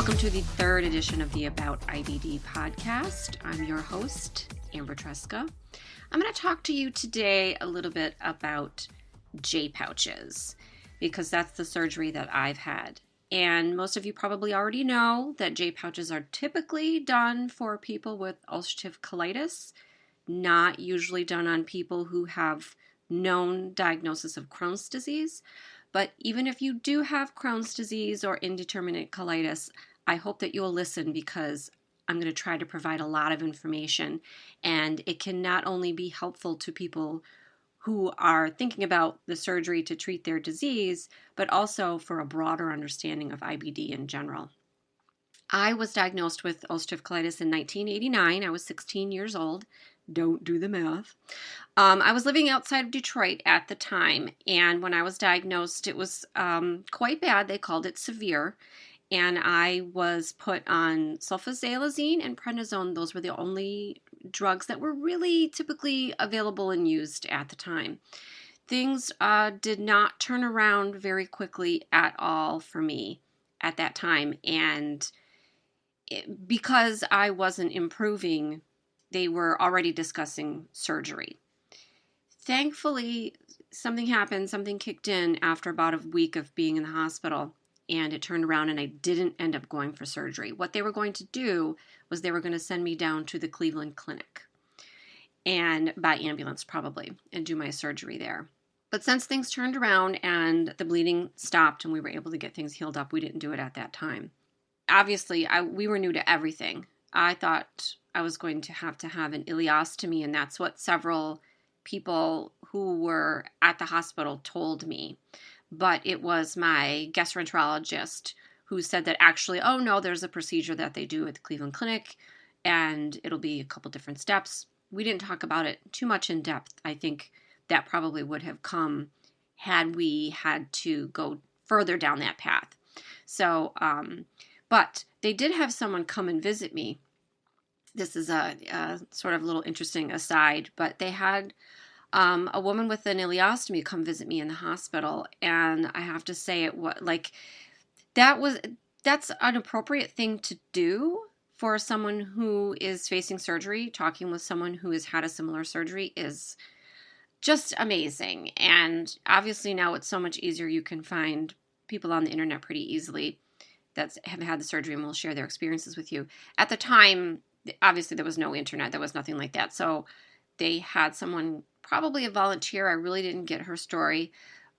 Welcome to the third edition of the About IBD Podcast. I'm your host, Amber Tresca. I'm going to talk to you today a little bit about J-pouches because that's the surgery that I've had. And most of you probably already know that J-pouches are typically done for people with ulcerative colitis, not usually done on people who have known diagnosis of Crohn's disease. But even if you do have Crohn's disease or indeterminate colitis, I hope that you'll listen because I'm going to try to provide a lot of information. And it can not only be helpful to people who are thinking about the surgery to treat their disease, but also for a broader understanding of IBD in general. I was diagnosed with ulcerative colitis in 1989. I was 16 years old. Don't do the math. I was living outside of Detroit at the time, and when I was diagnosed, it was quite bad. They called it severe, and I was put on sulfasalazine and prednisone. Those were the only drugs that were really typically available and used at the time. Things did not turn around very quickly at all for me at that time, and because I wasn't improving, they were already discussing surgery. Thankfully, something happened, something kicked in after about a week of being in the hospital, and it turned around and I didn't end up going for surgery. What they were going to do was they were going to send me down to the Cleveland Clinic, and by ambulance probably, and do my surgery there. But since things turned around and the bleeding stopped and we were able to get things healed up, we didn't do it at that time. Obviously, we were new to everything. I thought I was going to have an ileostomy, and that's what several people who were at the hospital told me. But it was my gastroenterologist who said that actually, oh no, there's a procedure that they do at the Cleveland Clinic, and it'll be a couple different steps. We didn't talk about it too much in depth. I think that probably would have come had we had to go further down that path. So, but they did have someone come and visit me. This is a sort of little interesting aside, but they had a woman with an ileostomy come visit me in the hospital, and I have to say that's an appropriate thing to do for someone who is facing surgery. Talking with someone who has had a similar surgery is just amazing, and obviously now it's so much easier. You can find people on the internet pretty easily that have had the surgery and will share their experiences with you. At the time, obviously there was no internet, there was nothing like that. So they had someone, probably a volunteer. I really didn't get her story,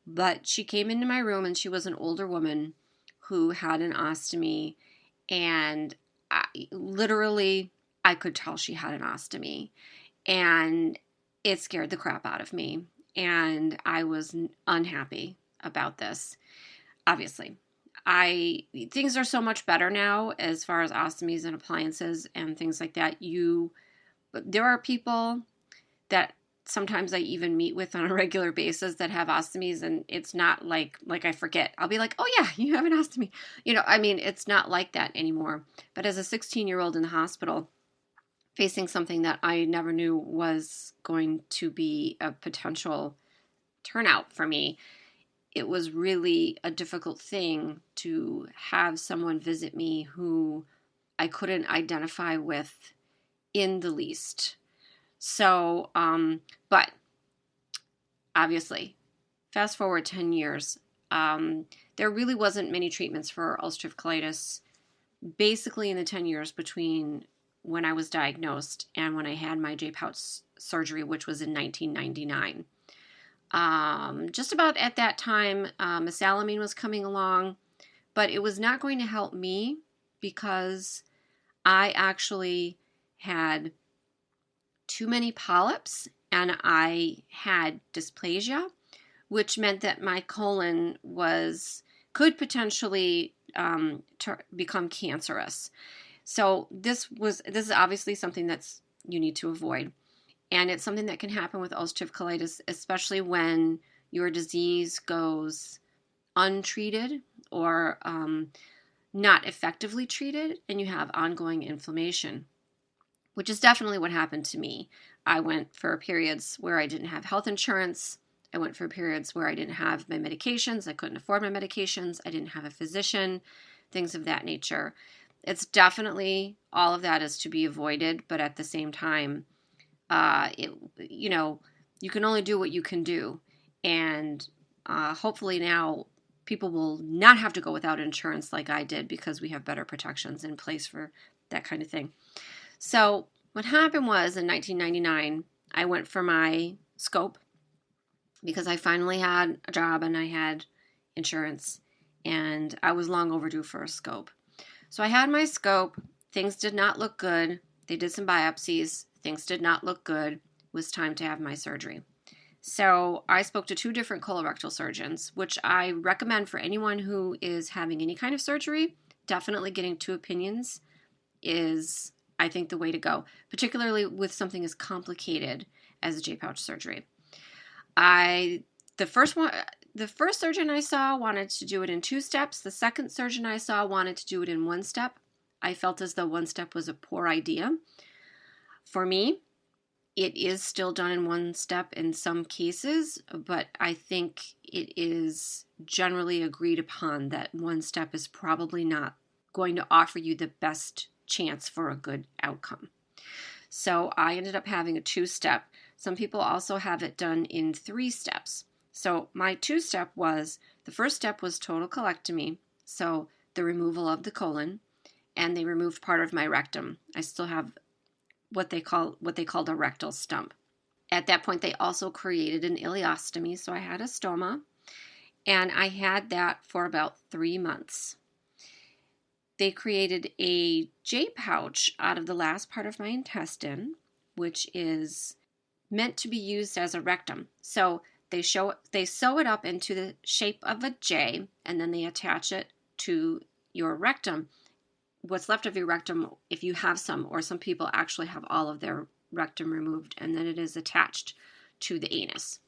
but she came into my room and she was an older woman who had an ostomy, and I could tell she had an ostomy, and it scared the crap out of me, and I was unhappy about this. Obviously, things are so much better now as far as ostomies and appliances and things like that. There are people that sometimes I even meet with on a regular basis that have ostomies, and it's not like I forget. I'll be like, oh yeah, you have an ostomy. It's not like that anymore. But as a 16-year-old in the hospital, facing something that I never knew was going to be a potential turnout for me, it was really a difficult thing to have someone visit me who I couldn't identify with in the least. So, but obviously, fast forward 10 years, there really wasn't many treatments for ulcerative colitis. Basically, in the 10 years between when I was diagnosed and when I had my J-pouch surgery, which was in 1999. Just about at that time, mesalamine was coming along, but it was not going to help me because I actually had too many polyps and I had dysplasia, which meant that my colon could potentially become cancerous. So this is obviously something that's you need to avoid. And it's something that can happen with ulcerative colitis, especially when your disease goes untreated or not effectively treated and you have ongoing inflammation, which is definitely what happened to me. I went for periods where I didn't have health insurance. I went for periods where I didn't have my medications. I couldn't afford my medications. I didn't have a physician things of that nature. It's definitely, all of that is to be avoided, but at the same time, you can only do what you can do. And hopefully now people will not have to go without insurance like I did, because we have better protections in place for that kind of thing. So what happened was, in 1999, I went for my scope because I finally had a job and I had insurance, and I was long overdue for a scope. So I had my scope. Things did not look good. They did some biopsies. Things did not look good. It was time to have my surgery. So I spoke to 2 different colorectal surgeons, which I recommend for anyone who is having any kind of surgery. Definitely getting 2 opinions is, I think, the way to go, particularly with something as complicated as a J-pouch surgery. The first surgeon I saw wanted to do it in 2 steps. The second surgeon I saw wanted to do it in 1 step. I felt as though 1 step was a poor idea. For me, it is still done in 1 step in some cases, but I think it is generally agreed upon that 1 step is probably not going to offer you the best chance for a good outcome. So I ended up having a 2-step. Some people also have it done in 3 steps. So my 2-step was, the first step was total colectomy, so the removal of the colon, and they removed part of my rectum. I still have what they called a rectal stump. At that point, they also created an ileostomy, so I had a stoma, and I had that for about 3 months. They created a J-pouch out of the last part of my intestine, which is meant to be used as a rectum. So they sew it up into the shape of a J, and then they attach it to your rectum. What's left of your rectum, if you have some, or some people actually have all of their rectum removed, and then it is attached to the anus.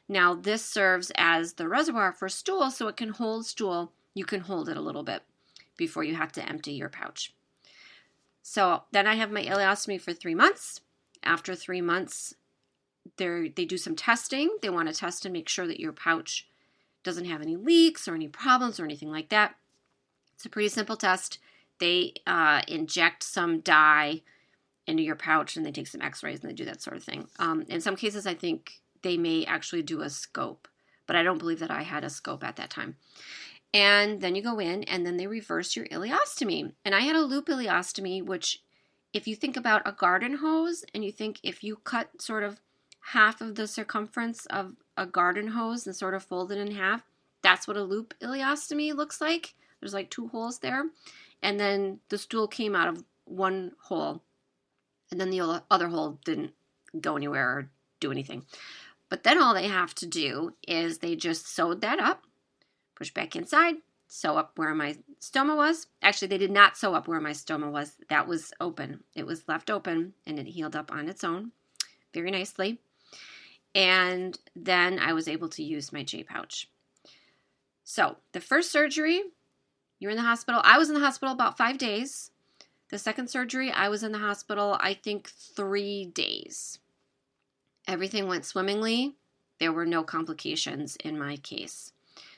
Now, this serves as the reservoir for stool, so it can hold stool. You can hold it a little bit before you have to empty your pouch. So then I have my ileostomy for 3 months. After 3 months, they do some testing. They want to test and make sure that your pouch doesn't have any leaks or any problems or anything like that. It's a pretty simple test. They inject some dye into your pouch, and they take some x-rays, and they do that sort of thing. In some cases, I think they may actually do a scope, but I don't believe that I had a scope at that time. And then you go in, and then they reverse your ileostomy. And I had a loop ileostomy, which, if you think about a garden hose, and you think if you cut sort of half of the circumference of a garden hose and sort of fold it in half, that's what a loop ileostomy looks like. There's like 2 holes there. And then the stool came out of one hole, and then the other hole didn't go anywhere or do anything. But then all they have to do is they just sewed that up, push back inside, sew up where my stoma was. Actually, they did not sew up where my stoma was. That was open. It was left open, and it healed up on its own very nicely. And then I was able to use my J-pouch. So the first surgery, you're in the hospital. I was in the hospital about 5 days. The second surgery, I was in the hospital, I think 3 days. Everything went swimmingly. There were no complications in my case.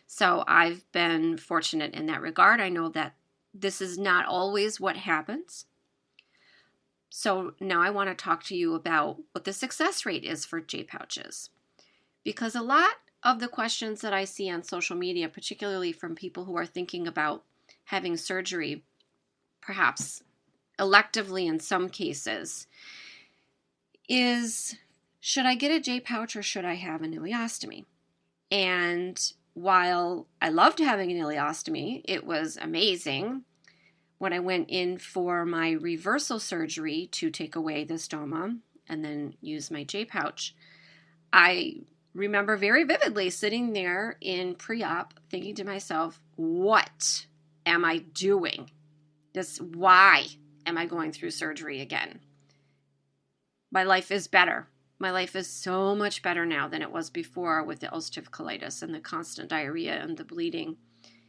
So I've been fortunate in that regard. I know that this is not always what happens. So now I want to talk to you about what the success rate is for J-pouches. Because a lot of the questions that I see on social media, particularly from people who are thinking about having surgery, perhaps electively in some cases, is, should I get a J-pouch or should I have an ileostomy? And while I loved having an ileostomy, it was amazing. When I went in for my reversal surgery to take away the stoma and then use my J-pouch, I remember very vividly sitting there in pre-op thinking to myself, what am I doing? Why am I going through surgery again? My life is better. My life is so much better now than it was before, with the ulcerative colitis and the constant diarrhea and the bleeding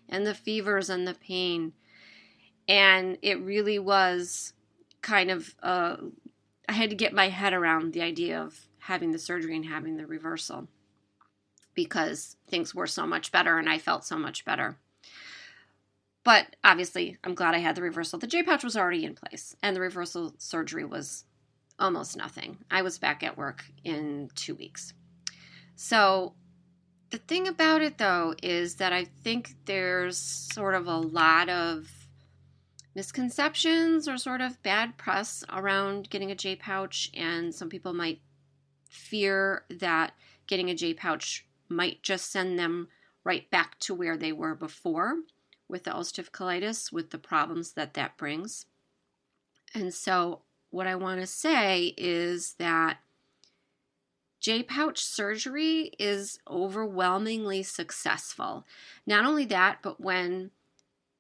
and the fevers and the pain. And it really was kind of, I had to get my head around the idea of having the surgery and having the reversal, because things were so much better and I felt so much better. But obviously, I'm glad I had the reversal. The J-pouch was already in place, and the reversal surgery was almost nothing. I was back at work in 2 weeks. So the thing about it, though, is that I think there's sort of a lot of misconceptions or sort of bad press around getting a J-pouch, and some people might fear that getting a J-pouch might just send them right back to where they were before with the ulcerative colitis, with the problems that that brings. And so what I want to say is that J-pouch surgery is overwhelmingly successful. Not only that, but when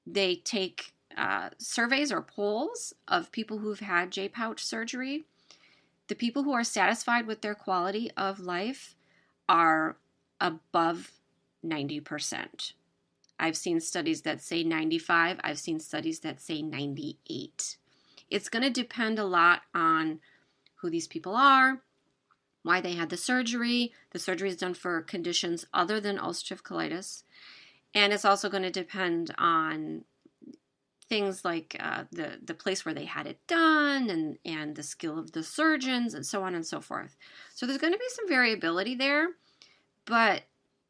they take surveys or polls of people who've had J-pouch surgery, the people who are satisfied with their quality of life are above 90%. I've seen studies that say 95. I've seen studies that say 98. It's going to depend a lot on who these people are, why they had the surgery. The surgery is done for conditions other than ulcerative colitis. And it's also going to depend on things like the place where they had it done and the skill of the surgeons and so on and so forth. So there's going to be some variability there, but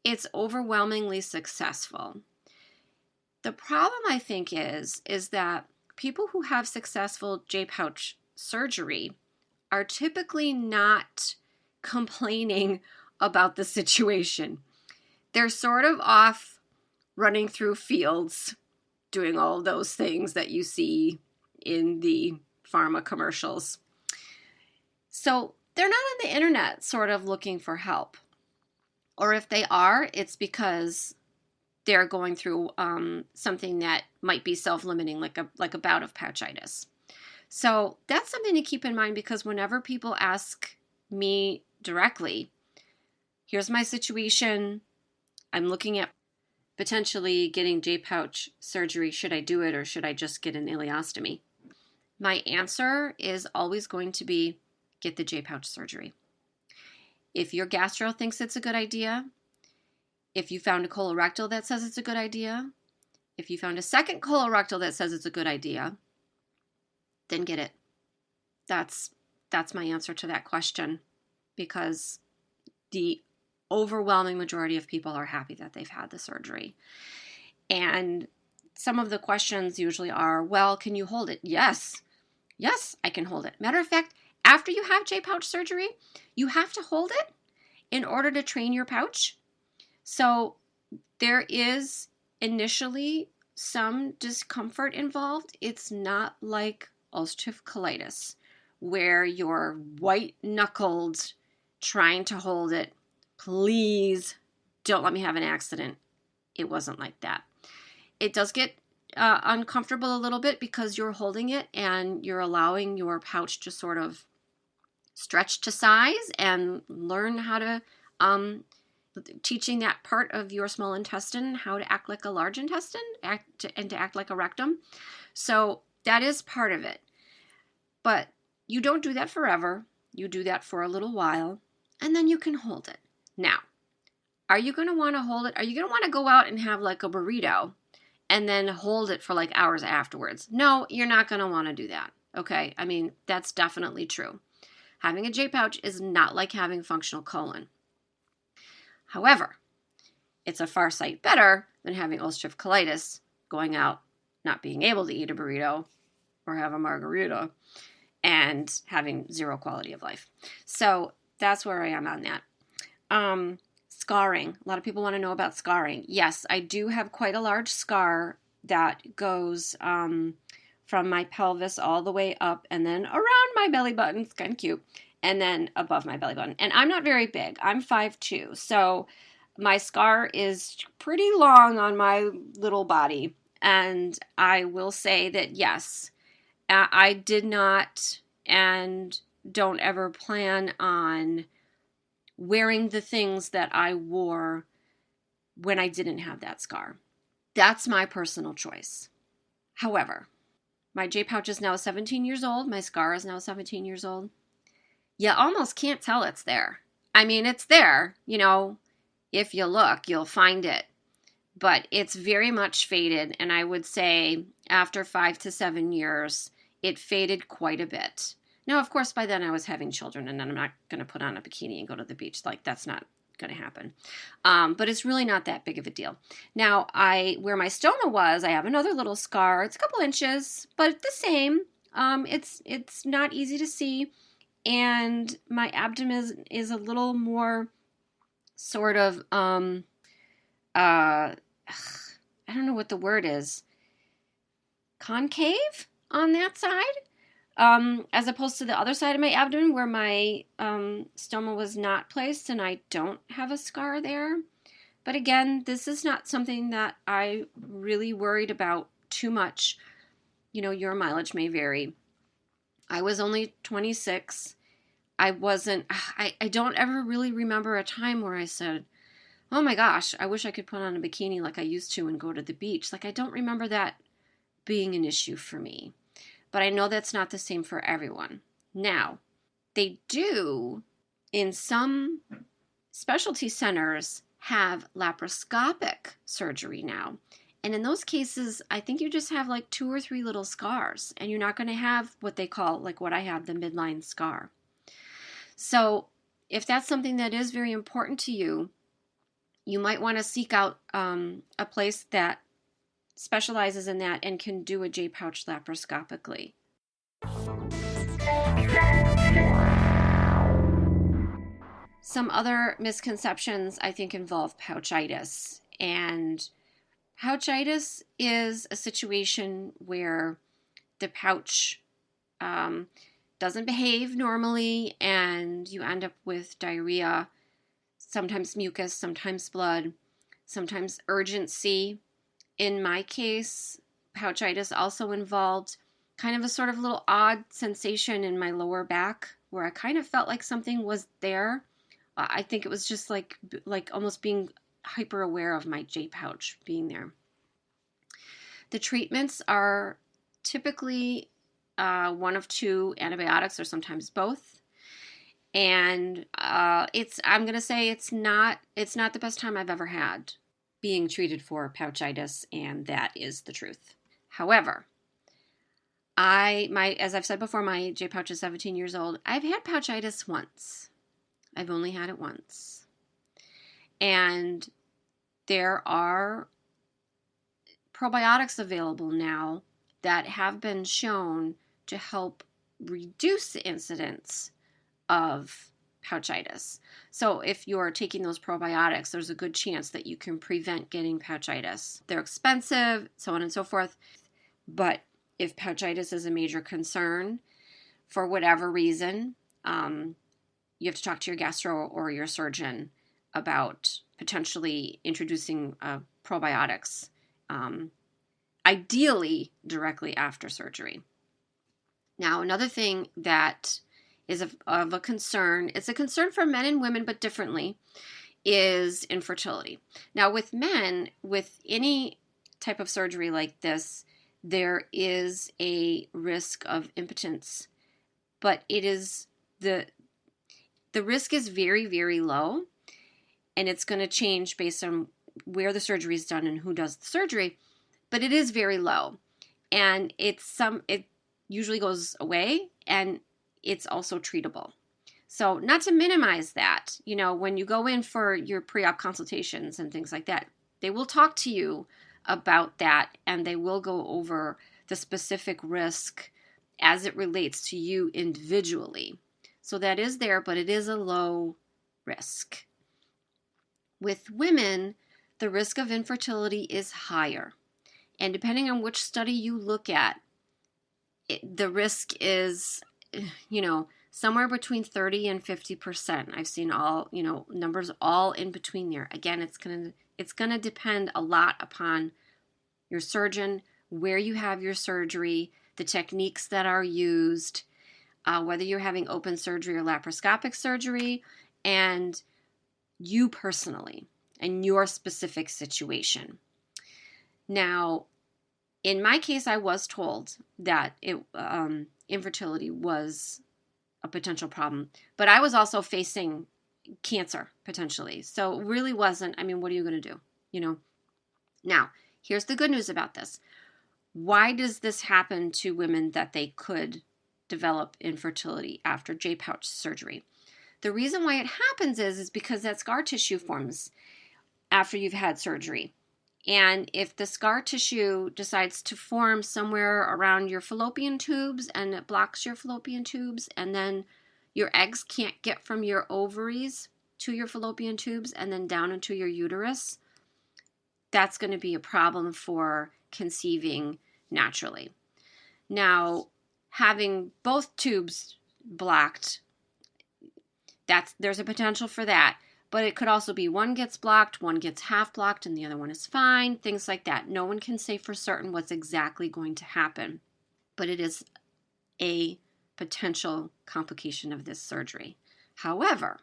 it's overwhelmingly successful. The problem, I think, is that people who have successful J-pouch surgery are typically not complaining about the situation. They're sort of off running through fields, doing all those things that you see in the pharma commercials. So they're not on the internet sort of looking for help. Or if they are, it's because they're going through something that might be self-limiting, like a bout of pouchitis. So that's something to keep in mind, because whenever people ask me directly, here's my situation, I'm looking at potentially getting J-pouch surgery, should I do it or should I just get an ileostomy? My answer is always going to be, get the J-pouch surgery. If your gastro thinks it's a good idea, if you found a colorectal that says it's a good idea, if you found a second colorectal that says it's a good idea, then get it. That's my answer to that question, because the overwhelming majority of people are happy that they've had the surgery. And some of the questions usually are, well, can you hold it? Yes, I can hold it. Matter of fact, after you have J-pouch surgery, you have to hold it in order to train your pouch. So there is initially some discomfort involved. It's not like ulcerative colitis, where you're white-knuckled trying to hold it. Please don't let me have an accident. It wasn't like that. It does get uncomfortable a little bit because you're holding it and you're allowing your pouch to sort of stretch to size and learn how to, teaching that part of your small intestine how to act like a large intestine and to act like a rectum. So that is part of it. But you don't do that forever. You do that for a little while, and then you can hold it. Now, are you going to want to hold it? Are you going to want to go out and have like a burrito and then hold it for like hours afterwards? No, you're not going to want to do that. Okay? I mean, that's definitely true. Having a J-pouch is not like having functional colon. However, it's a far sight better than having ulcerative colitis, going out, not being able to eat a burrito or have a margarita, and having zero quality of life. So that's where I am on that. Scarring. A lot of people want to know about scarring. Yes, I do have quite a large scar that goes from my pelvis all the way up and then around my belly button. It's kind of cute. And then above my belly button. And I'm not very big. I'm 5'2". So my scar is pretty long on my little body. And I will say that, yes, I did not and don't ever plan on wearing the things that I wore when I didn't have that scar. That's my personal choice. However, my J-pouch is now 17 years old. My scar is now 17 years old. You almost can't tell it's there. I mean, it's there. You know, if you look, you'll find it. but it's very much faded. And I would say after 5 to 7 years, it faded quite a bit. Now, of course, by then I was having children, and then I'm not going to put on a bikini and go to the beach. Like, that's not going to happen. But it's really not that big of a deal. Now, where my stoma was, I have another little scar. It's a couple inches, but the same. It's not easy to see, and my abdomen is a little more sort of I don't know what the word is, concave on that side, as opposed to the other side of my abdomen where my stoma was not placed, and I don't have a scar there. But again, this is not something that I really worried about too much. You know, your mileage may vary. I was only 26. I don't ever really remember a time where I said, oh my gosh, I wish I could put on a bikini like I used to and go to the beach. Like, I don't remember that being an issue for me. But I know that's not the same for everyone. Now, they do, in some specialty centers, have laparoscopic surgery now. And in those cases, I think you just have like 2 or 3 little scars, and you're not going to have what they call, like what I have, the midline scar. So if that's something that is very important to you, you might want to seek out a place that specializes in that and can do a J-pouch laparoscopically. Some other misconceptions, I think, involve pouchitis. And pouchitis is a situation where the pouch doesn't behave normally, and you end up with diarrhea, sometimes mucus, sometimes blood, sometimes urgency. In my case, pouchitis also involved kind of a sort of little odd sensation in my lower back where I kind of felt like something was there. I think it was just like almost being hyper aware of my J-pouch being there. The treatments are typically one of 2 antibiotics, or sometimes both. And I'm going to say it's not the best time I've ever had being treated for pouchitis, and that is the truth. However, as I've said before, my J-pouch is 17 years old. I've had pouchitis once. I've only had it once. And there are probiotics available now that have been shown to help reduce the incidence of pouchitis. So if you're taking those probiotics, there's a good chance that you can prevent getting pouchitis. They're expensive, so on and so forth. But if pouchitis is a major concern, for whatever reason, you have to talk to your gastro or your surgeon about potentially introducing probiotics, ideally directly after surgery. Now, another thing that is of a concern, it's a concern for men and women, but differently, is infertility. Now, with men, with any type of surgery like this, there is a risk of impotence, but it is the risk is very, very low, and it's going to change based on where the surgery is done and who does the surgery, but it is very low, and it usually goes away, and it's also treatable. So not to minimize that, when you go in for your pre-op consultations and things like that, they will talk to you about that, and they will go over the specific risk as it relates to you individually. So that is there, but it is a low risk. With women, the risk of infertility is higher. And depending on which study you look at, the risk is, somewhere between 30 and 50%. I've seen all, numbers all in between there. Again, it's going to depend a lot upon your surgeon, where you have your surgery, the techniques that are used, whether you're having open surgery or laparoscopic surgery, and you personally and your specific situation. Now, in my case, I was told that infertility was a potential problem, but I was also facing cancer potentially. So it really wasn't, what are you going to do? Now, here's the good news about this. Why does this happen to women that they could develop infertility after J-pouch surgery? The reason why it happens is because that scar tissue forms after you've had surgery. And if the scar tissue decides to form somewhere around your fallopian tubes and it blocks your fallopian tubes, and then your eggs can't get from your ovaries to your fallopian tubes and then down into your uterus, that's going to be a problem for conceiving naturally. Now, having both tubes blocked, there's a potential for that. But it could also be one gets blocked, one gets half blocked, and the other one is fine, things like that. No one can say for certain what's exactly going to happen, but it is a potential complication of this surgery. However,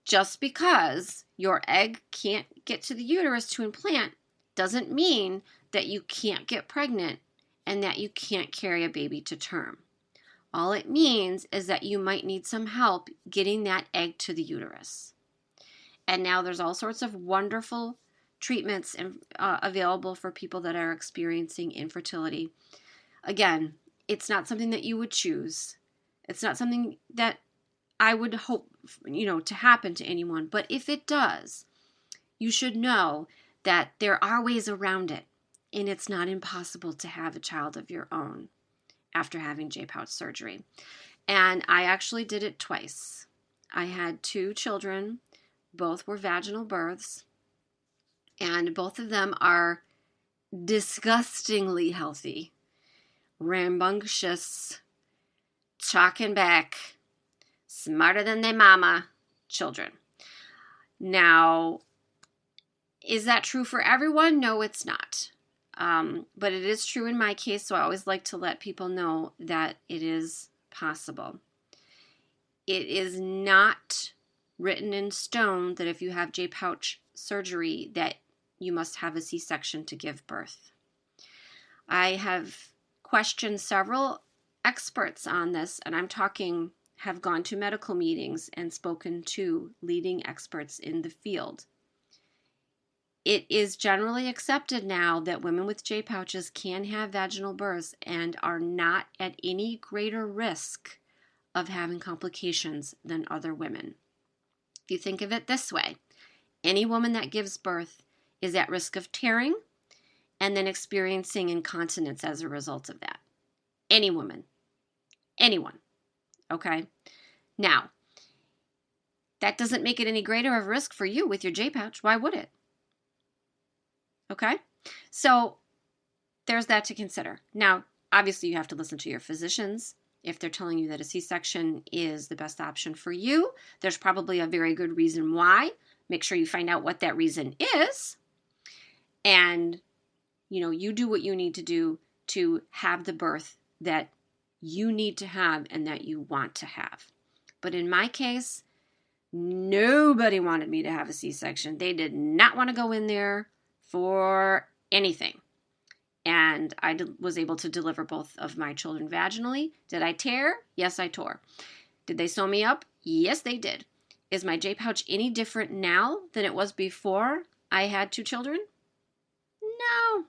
just because your egg can't get to the uterus to implant doesn't mean that you can't get pregnant and that you can't carry a baby to term. All it means is that you might need some help getting that egg to the uterus. And now there's all sorts of wonderful treatments available for people that are experiencing infertility. Again, it's not something that you would choose. It's not something that I would hope, to happen to anyone. But if it does, you should know that there are ways around it. And it's not impossible to have a child of your own after having J-pouch surgery. And I actually did it twice. I had 2 children. Both were vaginal births. And both of them are disgustingly healthy, rambunctious, chalk and back, smarter than their mama children. Now, is that true for everyone? No, it's not. But it is true in my case, so I always like to let people know that it is possible. It is not written in stone that if you have J-pouch surgery that you must have a C-section to give birth. I have questioned several experts on this, and have gone to medical meetings and spoken to leading experts in the field. It is generally accepted now that women with J-pouches can have vaginal births and are not at any greater risk of having complications than other women. If you think of it this way, any woman that gives birth is at risk of tearing and then experiencing incontinence as a result of that. Any woman. Anyone. Okay? Now, that doesn't make it any greater of a risk for you with your J-pouch. Why would it? Okay? So there's that to consider. Now, obviously you have to listen to your physicians. If they're telling you that a C-section is the best option for you, there's probably a very good reason why. Make sure you find out what that reason is. And, you do what you need to do to have the birth that you need to have and that you want to have. But in my case, nobody wanted me to have a C-section. They did not want to go in there for anything. And I was able to deliver both of my children vaginally. Did I tear? Yes, I tore. Did they sew me up? Yes, they did. Is my J-pouch any different now than it was before I had 2 children? No,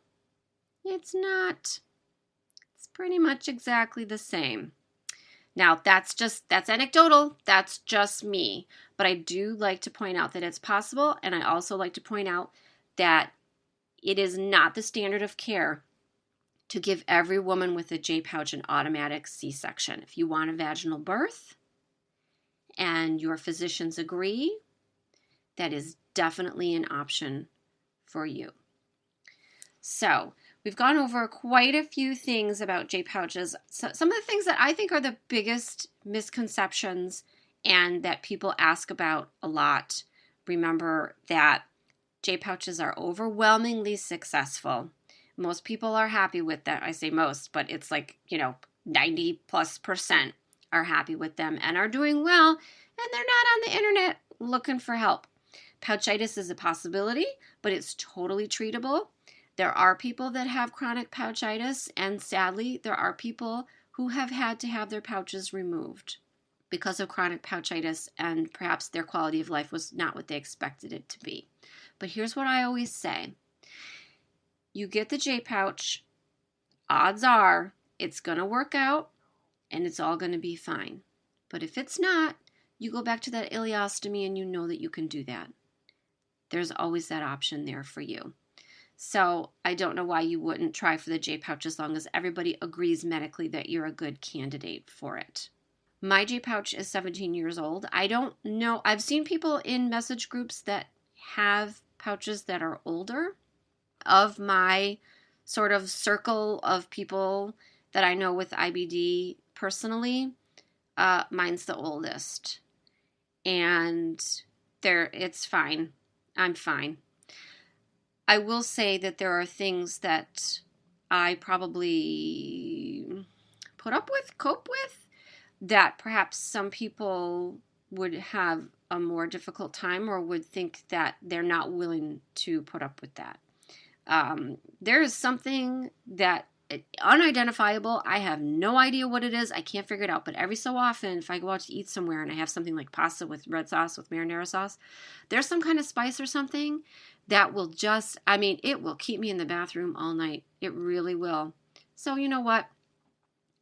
it's not. It's pretty much exactly the same. Now, that's anecdotal. That's just me. But I do like to point out that it's possible. And I also like to point out that it is not the standard of care to give every woman with a J-pouch an automatic C-section. If you want a vaginal birth and your physicians agree, that is definitely an option for you. So we've gone over quite a few things about J-pouches. So some of the things that I think are the biggest misconceptions and that people ask about a lot. Remember that J-pouches are overwhelmingly successful. Most people are happy with that. I say most, but it's 90+% are happy with them and are doing well, and they're not on the internet looking for help. Pouchitis is a possibility, but it's totally treatable. There are people that have chronic pouchitis, and sadly, there are people who have had to have their pouches removed because of chronic pouchitis, and perhaps their quality of life was not what they expected it to be. But here's what I always say. you get the J pouch, odds are it's going to work out and it's all going to be fine. But if it's not, you go back to that ileostomy and you know that you can do that. There's always that option there for you. So I don't know why you wouldn't try for the J pouch as long as everybody agrees medically that you're a good candidate for it. My J pouch is 17 years old. I don't know. I've seen people in message groups that have pouches that are older. Of my sort of circle of people that I know with IBD personally, mine's the oldest. And it's fine. I'm fine. I will say that there are things that I probably cope with, that perhaps some people would have a more difficult time or would think that they're not willing to put up with that. There is something that unidentifiable. I have no idea what it is. I can't figure it out. But every so often, if I go out to eat somewhere and I have something like pasta with red sauce, with marinara sauce, there's some kind of spice or something that will it will keep me in the bathroom all night. It really will. So you know what?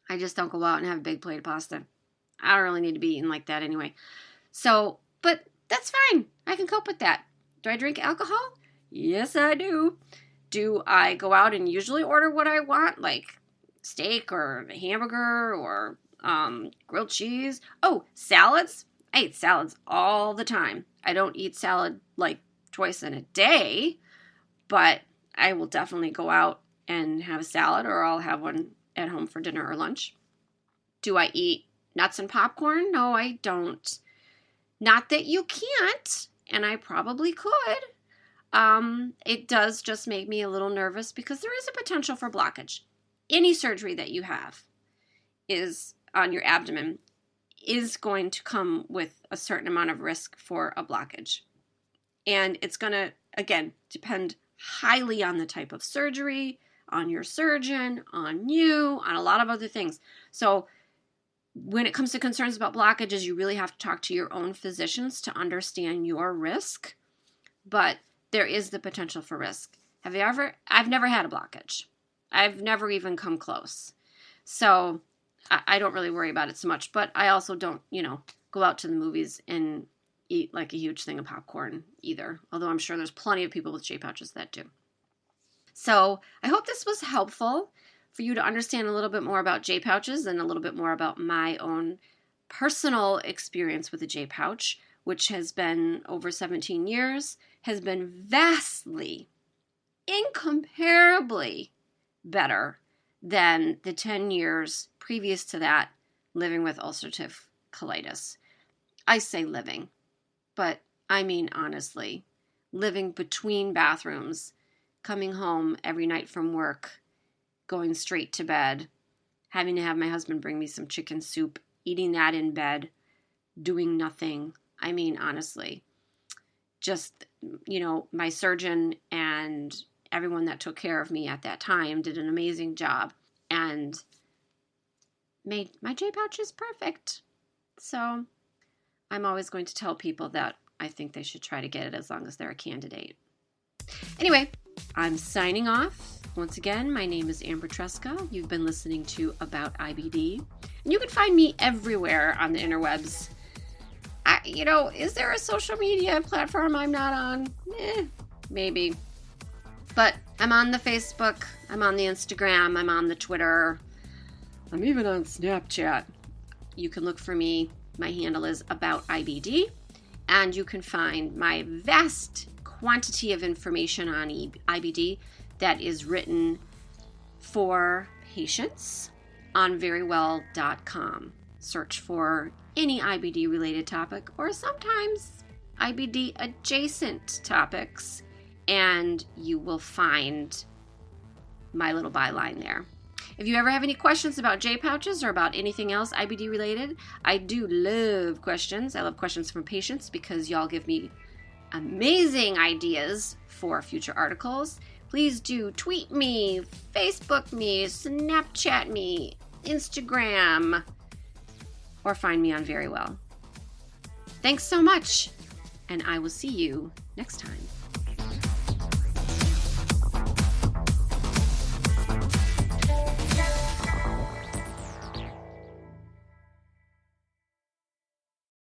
I just don't go out and have a big plate of pasta. I don't really need to be eating like that anyway. So, but that's fine. I can cope with that. Do I drink alcohol? Yes, I do. Do I go out and usually order what I want, like steak or a hamburger or grilled cheese? Oh, salads. I eat salads all the time. I don't eat salad like twice in a day, but I will definitely go out and have a salad, or I'll have one at home for dinner or lunch. Do I eat nuts and popcorn? No, I don't. Not that you can't, and I probably could. It does just make me a little nervous because there is a potential for blockage. Any surgery that you have is on your abdomen is going to come with a certain amount of risk for a blockage. And it's going to, again, depend highly on the type of surgery, on your surgeon, on you, on a lot of other things. So when it comes to concerns about blockages, you really have to talk to your own physicians to understand your risk. But there is the potential for risk. I've never had a blockage. I've never even come close. So I don't really worry about it so much. But I also don't, go out to the movies and eat like a huge thing of popcorn either. Although I'm sure there's plenty of people with J pouches that do. So I hope this was helpful for you to understand a little bit more about J pouches and a little bit more about my own personal experience with a J pouch, which has been over 17 years, has been vastly, incomparably better than the 10 years previous to that living with ulcerative colitis. I say living, but I mean honestly, living between bathrooms, coming home every night from work, going straight to bed, having to have my husband bring me some chicken soup, eating that in bed, doing nothing. I mean, honestly, just, my surgeon and everyone that took care of me at that time did an amazing job and made my J pouch is perfect. So I'm always going to tell people that I think they should try to get it as long as they're a candidate. Anyway, I'm signing off. Once again, my name is Amber Tresca. You've been listening to About IBD. And you can find me everywhere on the interwebs. Is there a social media platform I'm not on? Maybe. But I'm on the Facebook, I'm on the Instagram, I'm on the Twitter. I'm even on Snapchat. You can look for me. My handle is About IBD. And you can find my vast quantity of information on IBD that is written for patients on verywell.com. Search for any IBD related topic or sometimes IBD adjacent topics, and you will find my little byline there. If you ever have any questions about J pouches or about anything else IBD related, I do love questions. I love questions from patients because y'all give me amazing ideas for future articles. Please do tweet me, Facebook me, Snapchat me, Instagram, or find me on Verywell. Thanks so much, and I will see you next time.